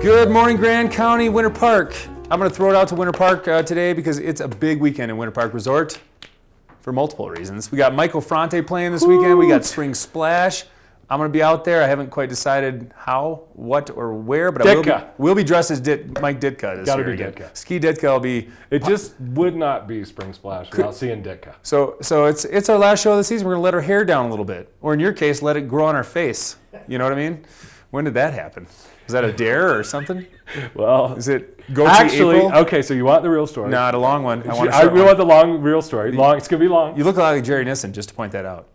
Good morning, Grand County, Winter Park. I'm going to throw it out to Winter Park today because it's a big weekend in Winter Park Resort for multiple reasons. We got Michael Fronte playing this weekend. We got Spring Splash. I'm going to be out there. I haven't quite decided how, what, or where, but I will be dressed as Mike Ditka this Gotta year be again. Ditka. Ski Ditka will be... It just would not be Spring Splash without seeing Ditka. So it's our last show of the season. We're going to let our hair down a little bit. Or in your case, let it grow on our face. You know what I mean? When did that happen? Is that a dare or something? Well, is it goatee actually, April? okay, so you want the real story. No, the long one. We want the long, real story. It's going to be long. You look a lot like Jerry Nissen, just to point that out.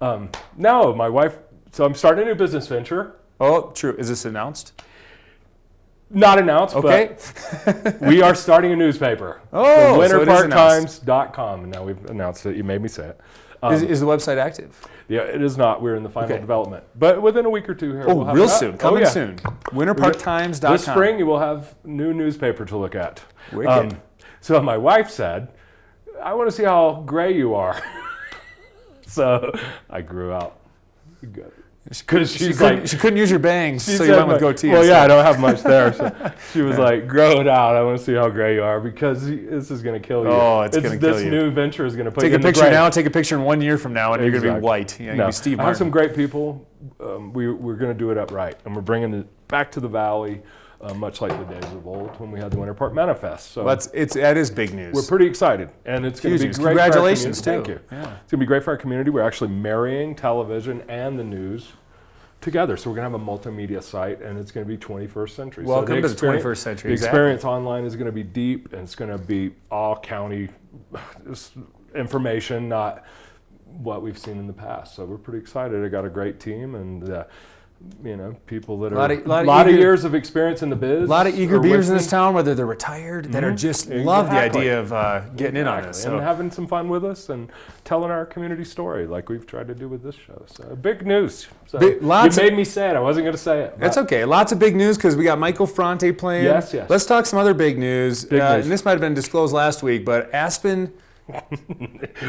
Oh. No, my wife, so I'm starting a new business venture. Oh, true. Is this announced? Not announced, okay. But we are starting a newspaper. Oh, winterparktimes.com. And now we've announced it. You made me say it. Is the website active? Yeah, it is not. We're in the final development. But within a week or two here. Oh, real soon. Coming soon. Winterparktimes.com. This spring, you will have new newspaper to look at. Wicked. So my wife said, I want to see how gray you are. So I grew out. Because she couldn't use your bangs, so you went with goatee. Well, yeah, I don't have much there. So she was like, grow it out. I want to see how gray you are because this is going to kill you. Oh, it's going to kill you. This new venture is going to put you you in the gray. Take a picture now, take a picture in 1 year from now, and you're going to be white. You're going to be Steve Martin. I have some great people. We're going to do it upright, and we're bringing it back to the valley, much like the days of old when we had the Winter Park Manifest. So that is big news. We're pretty excited, and it's going to be great. Congratulations, for our community. Thank you. Yeah. It's going to be great for our community. We're actually marrying television and the news together. So we're going to have a multimedia site, and it's going to be 21st century. Welcome to the 21st century. The experience online is going to be deep, and it's going to be all county information, not what we've seen in the past. So we're pretty excited. I got a great team, and people that are a lot of years of experience in the biz. A lot of eager beavers in this town, whether they're retired, that are just love the idea of getting in on this. So. And having some fun with us and telling our community story like we've tried to do with this show. So big news. So you made me say it. I wasn't going to say it. That's okay. Lots of big news because we got Michael Fronte playing. Yes. Let's talk some other big news. And this might have been disclosed last week, but Aspen.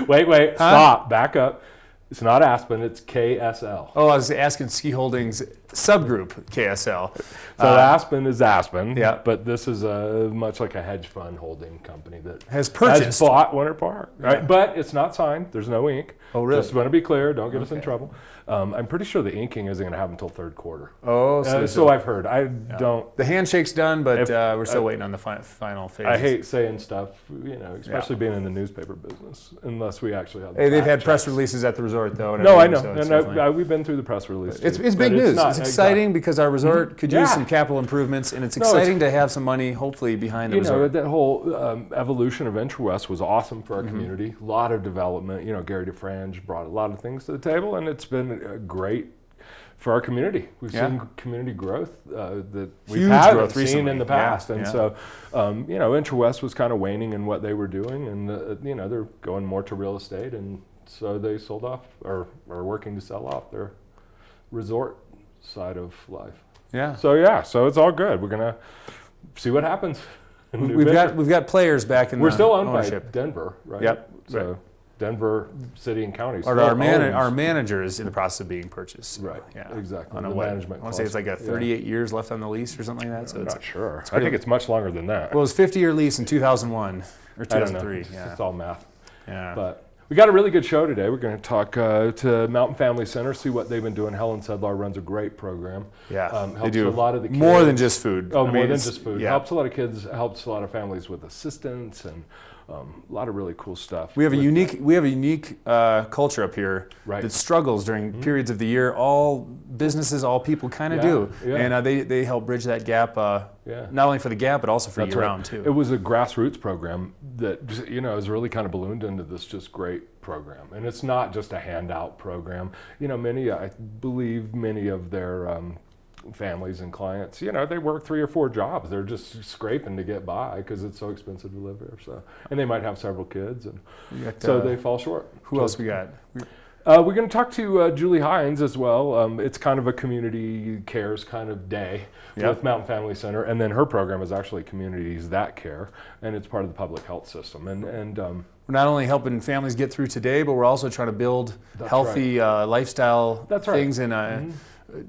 Wait. Stop. Back up. It's not Aspen, it's KSL. Oh, I was asking Ski Holdings subgroup KSL. So Aspen is Aspen, yeah. But this is much like a hedge fund holding company that has bought Winter Park. Right? Yeah. But it's not signed. There's no ink. Oh, really? Just want to be clear. Don't get us in trouble. I'm pretty sure the inking isn't going to happen until third quarter. Oh, so I've heard. I don't. The handshake's done, but we're still waiting on the final phase. I hate saying stuff, especially being in the newspaper business, unless we actually have. Hey, they've had press releases at the resort, though. No, I know, and we've been through the press release. It's big news. It's exciting because our resort could use some capital improvements, and it's exciting to have some money, hopefully, behind the resort. That whole evolution of IntraWest was awesome for our community. A lot of development. Gary DeFrange brought a lot of things to the table, and it's been great for our community. We've seen community growth that we haven't seen in the past. And so, IntraWest was kind of waning in what they were doing, and, they're going more to real estate. And so they sold off or are working to sell off their resort side of life. Yeah. So it's all good. We're going to see what happens. We've got players back in We're still owned ownership. by Denver, right? Yep. So Denver City and County. Our manager is in the process of being purchased. Right. Yeah. Exactly. On management. I want to say it's like 38 years left on the lease or something like that. So I'm not sure. I think it's much longer than that. Well, it was a 50-year lease in 2001 or 2003. It's all math. Yeah. But we got a really good show today. We're going to talk to Mountain Family Center, see what they've been doing. Helen Sedlar runs a great program. Yeah, they do. A lot of the kids. More than just food. Oh, more than just food. Yeah. Helps a lot of kids. Helps a lot of families with assistance and a lot of really cool stuff. We have a unique culture up here that struggles during periods of the year. All businesses, all people kind of do, and they help bridge that gap. Not only for the gap, but also for year-round too. It was a grassroots program that has really kind of ballooned into this just great program, and it's not just a handout program. I believe many of their families and clients, they work 3 or 4 jobs. They're just scraping to get by because it's so expensive to live here. So, and they might have several kids, and so they fall short. Who else we got? We're going to talk to Julie Hines as well. It's kind of a community cares kind of day with Mountain Family Center, and then her program is actually Communities That Care, and it's part of the public health system. And we're not only helping families get through today, but we're also trying to build healthy lifestyle things in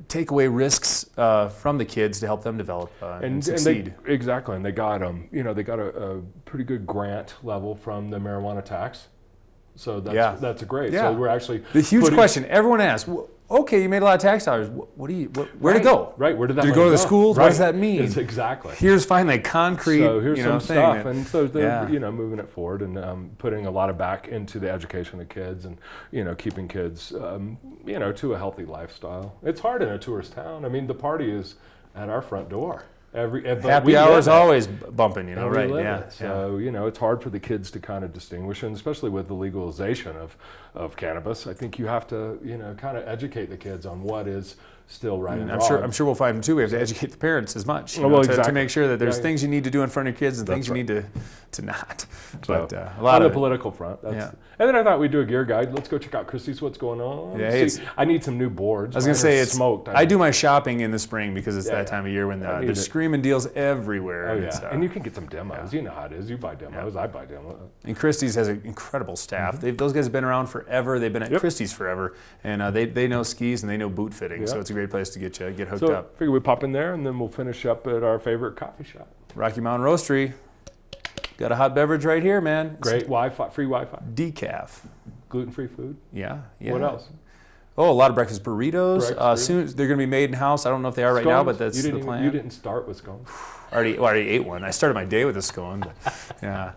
take away risks from the kids to help them develop and succeed. Exactly, and they got they got a pretty good grant level from the marijuana tax. So that's great. Yeah. So we're actually the huge question everyone asks. Okay, you made a lot of tax dollars. Where'd it go? Right, where did that Did it money go to the schools? Right. What does that mean? It's exactly. Here's finally concrete. So here's some thing stuff, and so they're yeah. moving it forward and putting a lot of back into the education of kids and keeping kids to a healthy lifestyle. It's hard in a tourist town. I mean, the party is at our front door. Happy hour is always bumping, right? Yeah. So it's hard for the kids to kind of distinguish, and especially with the legalization of cannabis, I think you have to kind of educate the kids on what is still right and wrong. I'm sure we'll find them too. We have to educate the parents as much exactly. to make sure that there's things you need to do in front of your kids and things you need to not. So, but a lot on of the political front. And then I thought we'd do a gear guide. Let's go check out Christie's. What's going on? Yeah, I need some new boards. I was going to say it's smoked. I do my shopping in the spring because it's that time of year when there's screaming deals everywhere. Oh yeah, and you can get some demos. You know how it is. You buy demos. I buy demos. And Christie's has an incredible staff. Those guys have been around forever. They've been at Christie's forever, and they know skis and they know boot fitting. So it's a great place to get hooked up. I figure we pop in there and then we'll finish up at our favorite coffee shop. Rocky Mountain Roastery. Got a hot beverage right here, man. Great Wi-Fi, free Wi-Fi. Decaf. Gluten-free food. Yeah. What else? Oh, a lot of breakfast burritos. Soon they're going to be made in house. I don't know if they are right now, but that's the plan. You didn't start with scones. I already ate one. I started my day with a scone. But, yeah.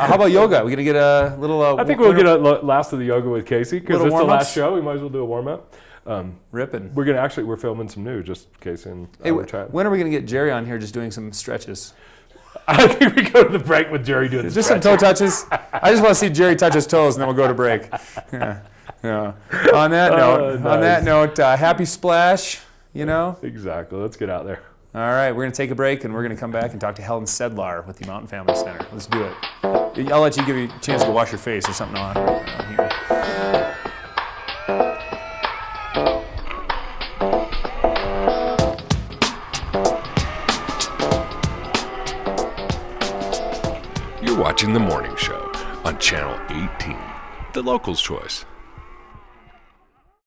How about yoga? We're going to get a little. I think we'll get a last of the yoga with Casey because it's the last show. We might as well do a warm-up. Ripping. We're filming some new, just Casey and chat. When are we going to get Jerry on here just doing some stretches? I think we go to the break with Jerry doing just some toe touches. I just want to see Jerry touch his toes, and then we'll go to break. Yeah. On that note, happy splash. Exactly. Let's get out there. All right, we're going to take a break, and we're going to come back and talk to Helen Sedlar with the Mountain Family Center. Let's do it. I'll let you give you a chance to wash your face or something on here. You're watching The Morning Show on Channel 18, the locals' choice.